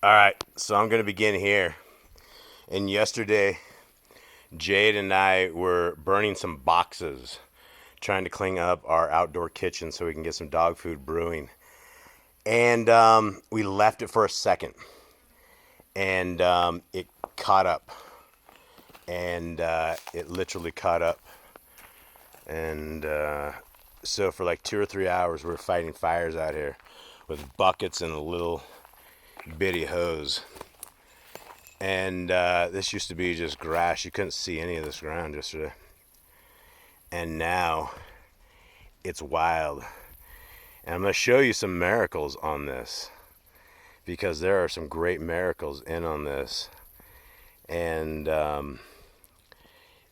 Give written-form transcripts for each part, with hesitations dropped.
All right, so I'm going to begin here. And yesterday, Jade and I were burning some boxes, trying to clean up our outdoor kitchen so we can get some dog food brewing. And we left it for a second, and it caught up. And it literally caught up. And so for like 2 or 3 hours, we were fighting fires out here with buckets and a little bitty hose. And this used to be just grass. You couldn't see any of this ground yesterday. And now it's wild. And I'm going to show you some miracles on this, because there are some great miracles in on this. And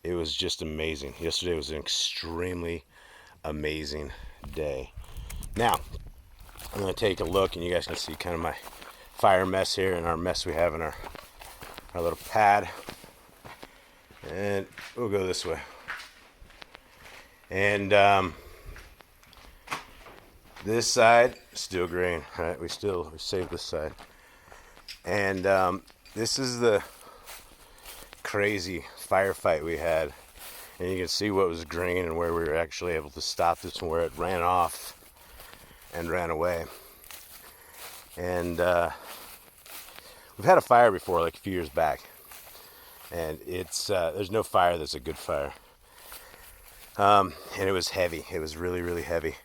it was just amazing. Yesterday was an extremely amazing day. Now, I'm going to take a look, and you guys can see kind of my fire mess here and our mess we have in our little pad. And we'll go this way. And this side, still green, right? We saved this side. And this is the crazy firefight we had. And you can see what was green and where we were actually able to stop this and where it ran off and ran away. And we've had a fire before, like a few years back. And it's there's no fire that's a good fire. And it was heavy. It was really, really heavy.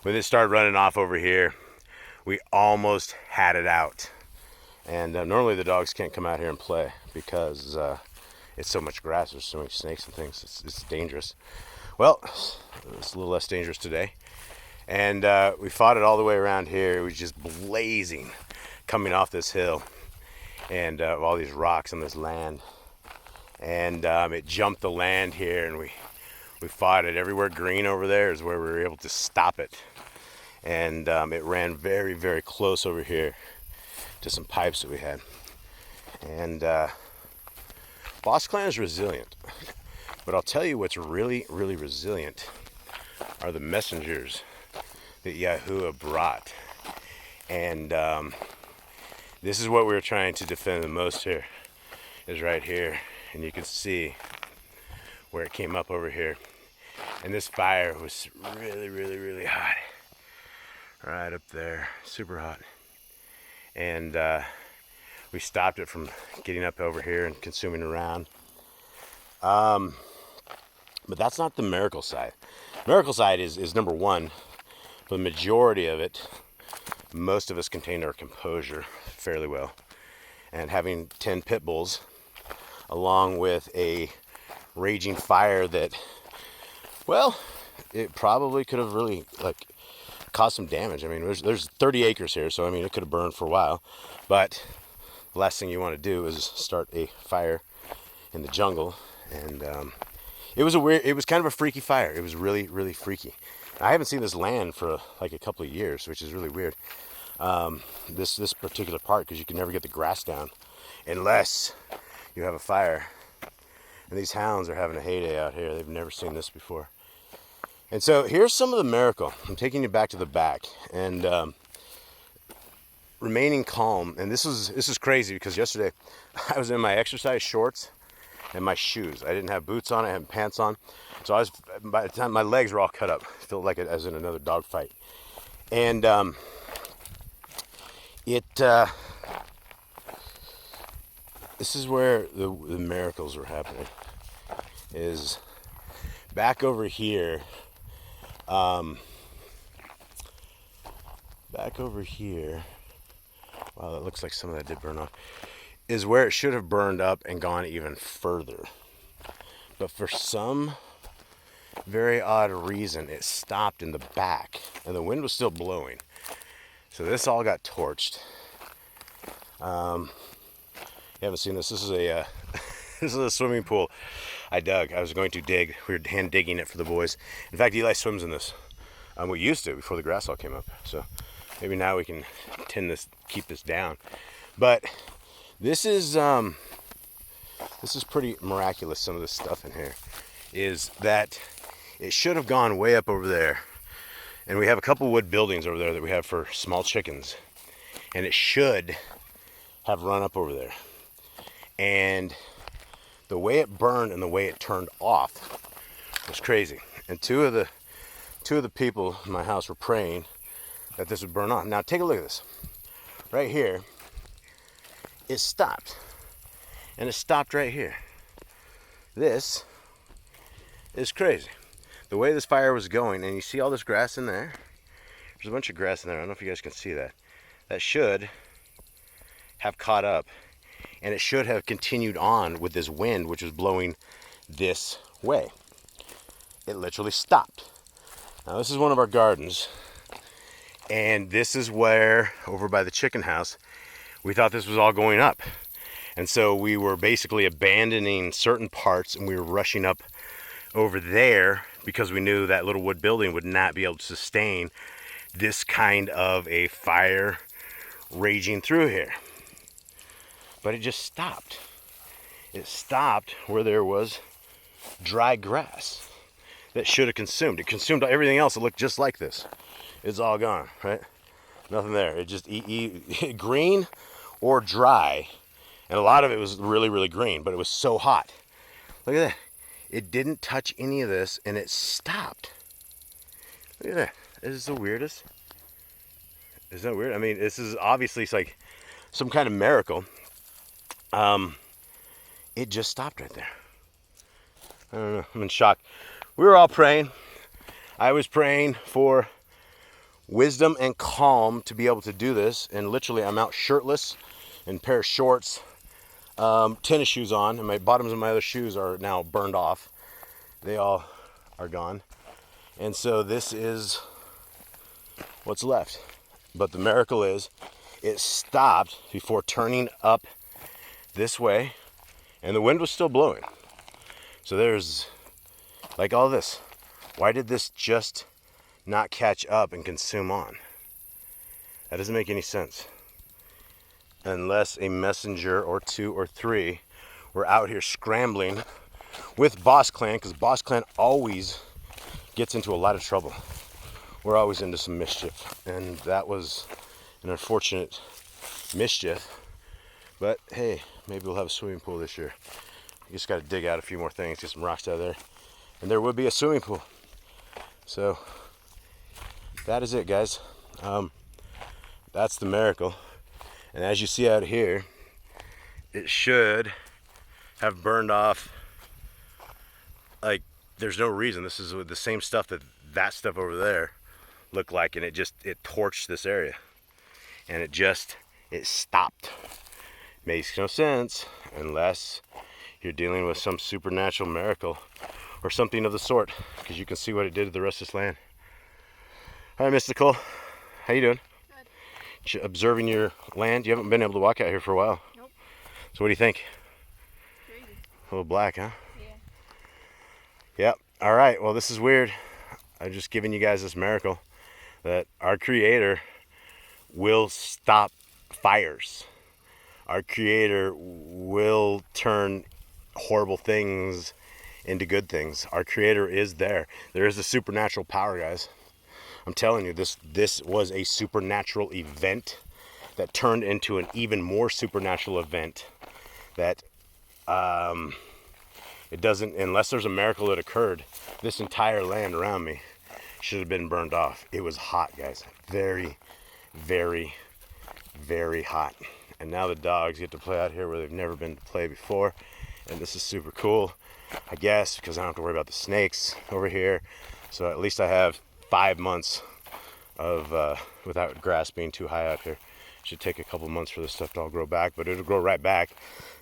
When it started running off over here, we almost had it out. And normally the dogs can't come out here and play because it's so much grass. There's so many snakes and things. It's dangerous. Well, it's a little less dangerous today. And we fought it all the way around here. It was just blazing coming off this hill and all these rocks on this land. And it jumped the land here, and we fought it. Everywhere green over there is where we were able to stop it. And it ran very, very close over here to some pipes that we had. And Boss Clan is resilient. But I'll tell you what's really, really resilient are the messengers that Yahuwah brought. And this is what we were trying to defend the most here, is right here. And you can see where it came up over here. And this fire was really, really, really hot. Right up there, super hot. And we stopped it from getting up over here and consuming around. But that's not the miracle side. Miracle side is number one. For the majority of it, most of us contained our composure fairly well. And having 10 pit bulls, along with a raging fire that, well, it probably could have really caused some damage. I mean, there's 30 acres here, so I mean, it could have burned for a while. But the last thing you want to do is start a fire in the jungle. And it was kind of a freaky fire. It was really, really freaky. I haven't seen this land for like a couple of years, which is really weird. This particular part, because you can never get the grass down unless you have a fire. And these hounds are having a heyday out here. They've never seen this before. And so here's some of the miracle. I'm taking you back to the back and remaining calm. And this is crazy because yesterday I was in my exercise shorts and my shoes. I didn't have boots on. I had pants on. So by the time my legs were all cut up, I felt like it as in another dog fight. And this is where the miracles were happening. Is back over here. Back over here. Wow, that looks like some of that did burn off. Is where it should have burned up and gone even further. But for some very odd reason, it stopped in the back, and the wind was still blowing. So this all got torched. You haven't seen this. This is a this is a swimming pool I dug. I was going to dig. We were hand digging it for the boys. In fact, Eli swims in this. We used to before the grass all came up. So maybe now we can keep this down. But this is pretty miraculous. Some of this stuff in here is that it should have gone way up over there. And we have a couple wood buildings over there that we have for small chickens. And it should have run up over there. And the way it burned and the way it turned off was crazy. And two of the people in my house were praying that this would burn off. Now take a look at this. Right here, it stopped. And it stopped right here. This is crazy. The way this fire was going, and you see all this grass in there? There's a bunch of grass in there. I don't know if you guys can see that. That should have caught up, and it should have continued on with this wind, which was blowing this way. It literally stopped. Now this is one of our gardens, and this is where, over by the chicken house, we thought this was all going up. And so we were basically abandoning certain parts, and we were rushing up over there because we knew that little wood building would not be able to sustain this kind of a fire raging through here. But it just stopped. It stopped where there was dry grass that should have consumed. It consumed everything else that looked just like this. It's all gone, right? Nothing there. It just green or dry. And a lot of it was really, really green, but it was so hot. Look at that. It didn't touch any of this, and it stopped. Look at that. This is the weirdest. Isn't that weird? I mean, this is obviously, it's like some kind of miracle. It just stopped right there. I don't know. I'm in shock. We were all praying. I was praying for wisdom and calm to be able to do this. And literally, I'm out shirtless in a pair of shorts, tennis shoes on, and my bottoms of my other shoes are now burned off. They all are gone. And so this is what's left. But the miracle is it stopped before turning up this way, and the wind was still blowing. So there's like all this. Why did this just not catch up and consume on? That doesn't make any sense. Unless a messenger or two or three were out here scrambling with Boss Clan, because Boss Clan always gets into a lot of trouble. We're always into some mischief, and that was an unfortunate mischief. But hey, maybe we'll have a swimming pool this year. You just got to dig out a few more things, get some rocks out of there, and there would be a swimming pool. So that is it, guys. That's the miracle. And as you see out here, it should have burned off. Like, there's no reason. This is the same stuff that stuff over there looked like, and it torched this area, and it stopped. Makes no sense unless you're dealing with some supernatural miracle or something of the sort, because you can see what it did to the rest of this land. All right, Miss Nicole, how you doing? Good. Observing your land. You haven't been able to walk out here for a while. Nope. So what do you think? Crazy. A little black, huh? Yeah. Yep. All right. Well, this is weird. I'm just giving you guys this miracle that our Creator will stop fires. Our Creator will turn horrible things into good things. Our Creator is there. There is a supernatural power, guys. I'm telling you, this was a supernatural event that turned into an even more supernatural event that it doesn't, unless there's a miracle that occurred, this entire land around me should have been burned off. It was hot, guys. Very, very, very hot. And now the dogs get to play out here where they've never been to play before. And this is super cool, I guess, because I don't have to worry about the snakes over here. So at least I have 5 months of without grass being too high out here. It should take a couple months for this stuff to all grow back, but it'll grow right back.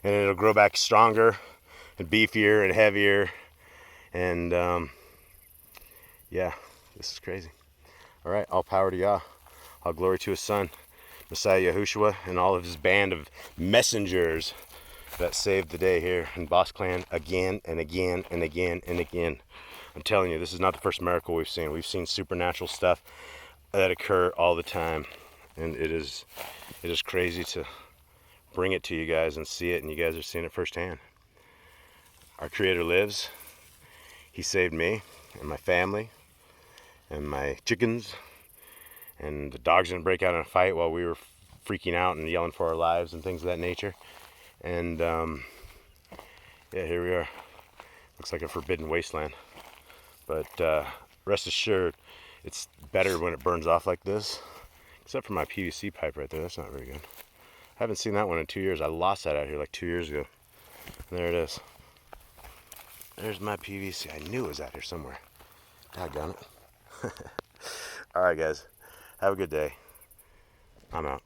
And it'll grow back stronger and beefier and heavier. And yeah, this is crazy. All right, all power to Yah. All glory to his son, Messiah Yahushua, and all of his band of messengers that saved the day here in Boss Clan again and again and again and again. I'm telling you, this is not the first miracle we've seen. We've seen supernatural stuff that occur all the time, and it is crazy to bring it to you guys and see it, and you guys are seeing it firsthand. Our Creator lives. He saved me and my family and my chickens, and the dogs didn't break out in a fight while we were freaking out and yelling for our lives and things of that nature. And yeah, here we are. Looks like a forbidden wasteland. But rest assured, it's better when it burns off like this. Except for my PVC pipe right there. That's not very good. I haven't seen that one in 2 years. I lost that out here like 2 years ago. And there it is. There's my PVC. I knew it was out here somewhere. Doggone it. Alright guys. Have a good day. I'm out.